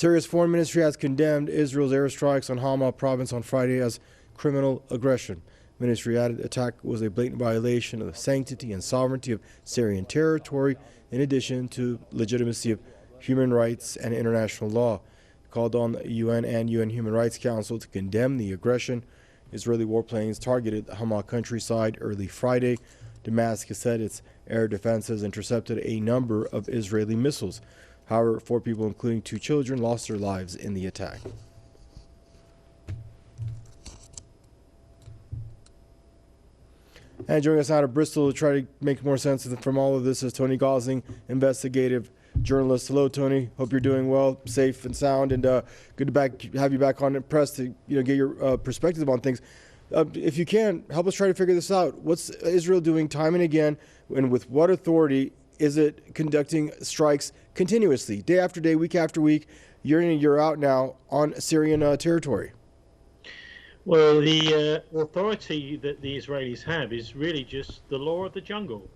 Syria's foreign ministry has condemned Israel's airstrikes on Hama Province on Friday as criminal aggression. The ministry added the attack was a blatant violation of the sanctity and sovereignty of Syrian territory, in addition to legitimacy of human rights and international law. It called on the UN and UN Human Rights Council to condemn the aggression. Israeli warplanes targeted the Hama countryside early Friday. Damascus said its air defenses intercepted a number of Israeli missiles. However, 4 people, including 2 children, lost their lives in the attack. And joining us out of Bristol to try to make more sense from all of this is Tony Gosling, investigative journalist. Hello, Tony. Hope you're doing well, safe and sound, and good to have you back on the press to get your perspective on things. If you can, help us try to figure this out. What's Israel doing time and again, and with what authority is it conducting strikes continuously, day after day, week after week, year in and year out now on Syrian territory? Well, the authority that the Israelis have is really just the law of the jungle.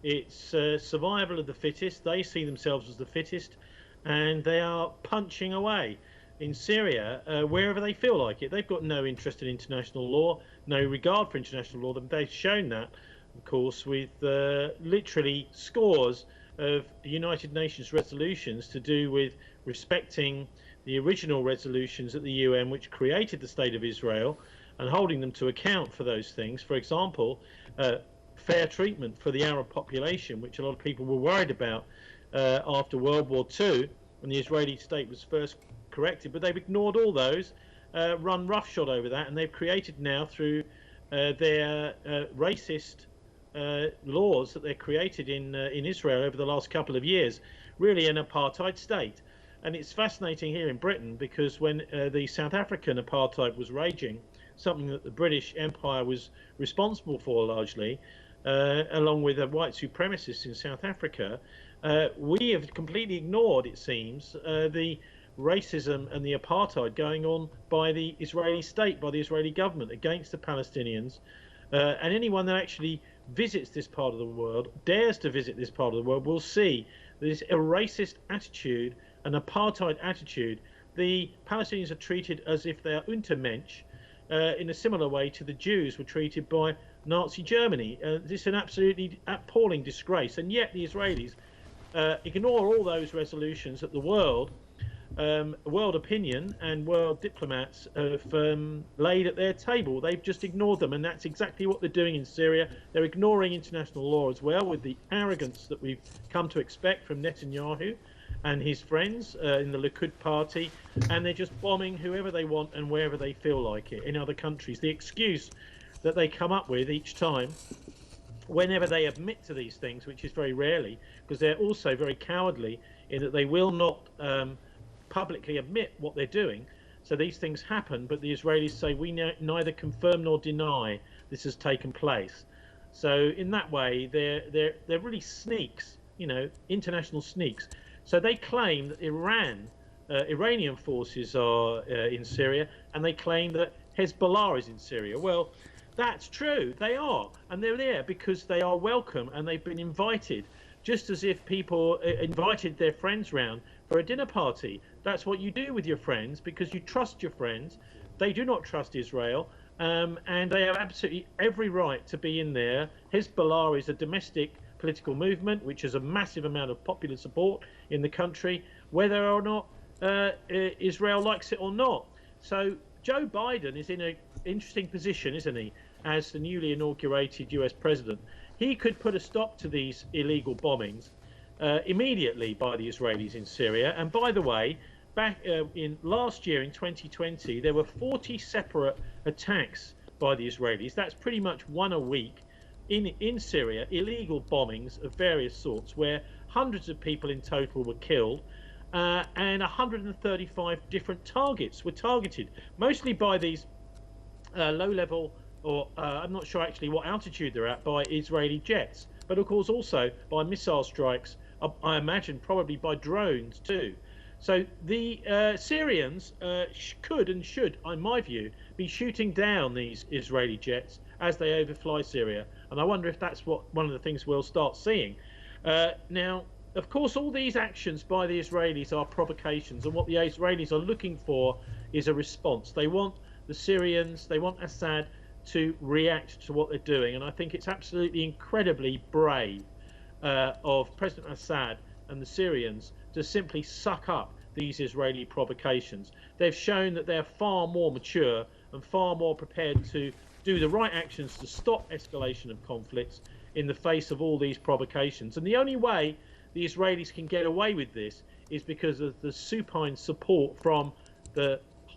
It's survival of the fittest. They see themselves as the fittest, and they are punching away in Syria wherever they feel like it. They've got no interest in international law, no regard for international law. They've shown that, of course, with literally scores of United Nations resolutions to do with respecting the original resolutions at the UN which created the State of Israel and holding them to account for those things. For example, fair treatment for the Arab population, which a lot of people were worried about after World War II when the Israeli state was first corrected, but they've ignored all those, run roughshod over that, and they've created now through their racist laws that they've created in Israel over the last couple of years, really an apartheid state. And it's fascinating here in Britain because when the South African apartheid was raging, something that the British Empire was responsible for largely, along with the white supremacists in South Africa, we have completely ignored, it seems, the racism and the apartheid going on by the Israeli state, by the Israeli government against the Palestinians. And anyone that actually visits this part of the world, dares to visit this part of the world, will see this a racist attitude, an apartheid attitude. The Palestinians are treated as if they are Untermensch, in a similar way to the Jews were treated by Nazi Germany. This is an absolutely appalling disgrace, and yet the Israelis ignore all those resolutions that the world opinion and world diplomats have laid at their table. They've just ignored them, and that's exactly what they're doing in Syria. They're ignoring international law as well, with the arrogance that we've come to expect from Netanyahu and his friends in the Likud party, and they're just bombing whoever they want and wherever they feel like it in other countries. The excuse that they come up with each time, whenever they admit to these things, which is very rarely, because they're also very cowardly in that they will not publicly admit what they're doing. So these things happen, but the Israelis say we neither confirm nor deny this has taken place. So in that way, they're really sneaks, international sneaks. So they claim that Iranian forces are in Syria, and they claim that Hezbollah is in Syria. Well, that's true, they are, and they're there because they are welcome and they've been invited, just as if people invited their friends round for a dinner party. That's what you do with your friends because you trust your friends. They do not trust Israel, and they have absolutely every right to be in there. Hezbollah is a domestic political movement which has a massive amount of popular support in the country, whether or not Israel likes it or not. So Joe Biden is in an interesting position, isn't he, as the newly inaugurated US president. He could put a stop to these illegal bombings immediately by the Israelis in Syria. And by the way, back in last year in 2020, there were 40 separate attacks by the Israelis. That's pretty much one a week in Syria, illegal bombings of various sorts, where hundreds of people in total were killed, and 135 different targets were targeted, mostly by these low-level, or I'm not sure actually what altitude they're at, by Israeli jets, but of course also by missile strikes, I imagine probably by drones too. So the Syrians could and should, in my view, be shooting down these Israeli jets as they overfly Syria. And I wonder if that's one of the things we'll start seeing. Now, of course, all these actions by the Israelis are provocations, and what the Israelis are looking for is a response. They want the Syrians, they want Assad to react to what they're doing, and I think it's absolutely incredibly brave of President Assad and the Syrians to simply suck up these Israeli provocations. They've shown that they're far more mature and far more prepared to do the right actions to stop escalation of conflicts in the face of all these provocations. And the only way the Israelis can get away with this is because of the supine support from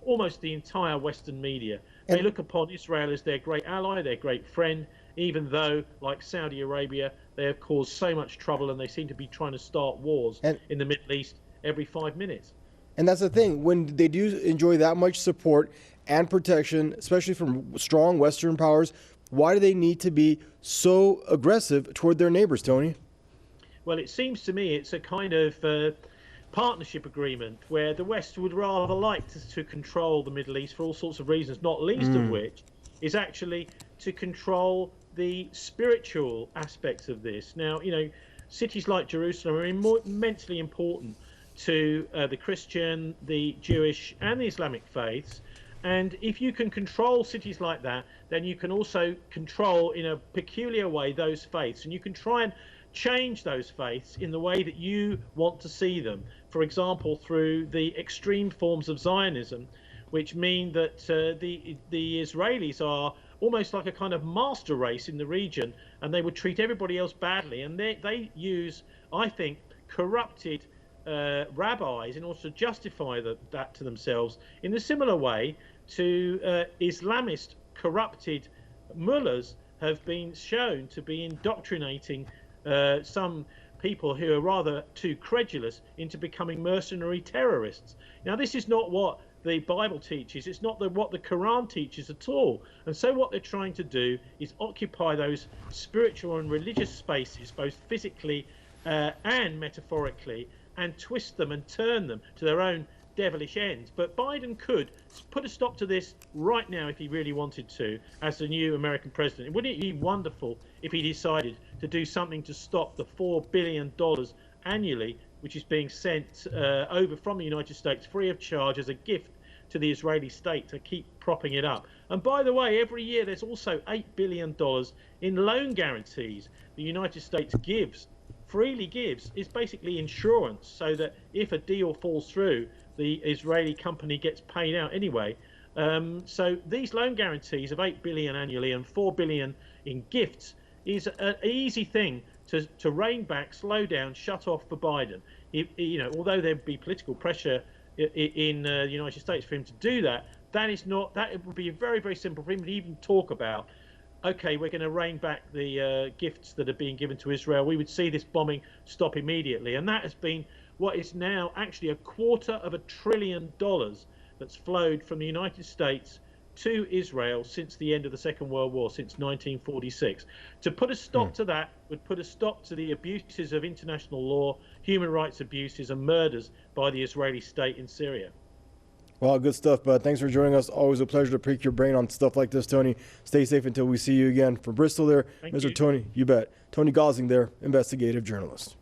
almost the entire Western media. They look upon Israel as their great ally, their great friend, even though, like Saudi Arabia, they have caused so much trouble and they seem to be trying to start wars in the Middle East every 5 minutes. And that's the thing. When they do enjoy that much support and protection, especially from strong Western powers, why do they need to be so aggressive toward their neighbors, Tony? Well, it seems to me it's a kind of partnership agreement where the West would rather like to control the Middle East for all sorts of reasons, not least of which is actually to control the spiritual aspects of this. Now, you know, cities like Jerusalem are immensely important to the Christian, the Jewish and the Islamic faiths. And if you can control cities like that, then you can also control in a peculiar way those faiths, and you can try and change those faiths in the way that you want to see them. For example, through the extreme forms of Zionism, which mean that the Israelis are almost like a kind of master race in the region, and they would treat everybody else badly. And they use, I think, corrupted rabbis in order to justify that to themselves in a similar way to Islamist corrupted mullahs have been shown to be indoctrinating some people who are rather too credulous into becoming mercenary terrorists. Now, this is not what the Bible teaches. It's not what the Quran teaches at all. And so what they're trying to do is occupy those spiritual and religious spaces, both physically and metaphorically, and twist them and turn them to their own devilish ends. But Biden could put a stop to this right now if he really wanted to, as the new American president. Wouldn't it be wonderful if he decided to do something to stop the $4 billion annually, which is being sent over from the United States free of charge as a gift to the Israeli state to keep propping it up? And by the way, every year there's also $8 billion in loan guarantees the United States freely gives. Is basically insurance, so that if a deal falls through, the Israeli company gets paid out anyway. So these loan guarantees of $8 billion annually and $4 billion in gifts is an easy thing to rein back, slow down, shut off for Biden. You know, although there'd be political pressure in the United States for him to do that, it would be very, very simple for him to even talk about, okay, we're going to rein back the gifts that are being given to Israel. We would see this bombing stop immediately. And that has been what is now actually $250 billion that's flowed from the United States to Israel since the end of the Second World War, since 1946. To put a stop to that would put a stop to the abuses of international law, human rights abuses and murders by the Israeli state in Syria. Well, good stuff, bud. Thanks for joining us. Always a pleasure to pick your brain on stuff like this, Tony. Stay safe until we see you again. From Bristol there, Mr. Tony, you bet. Tony GOSLING there, investigative journalist.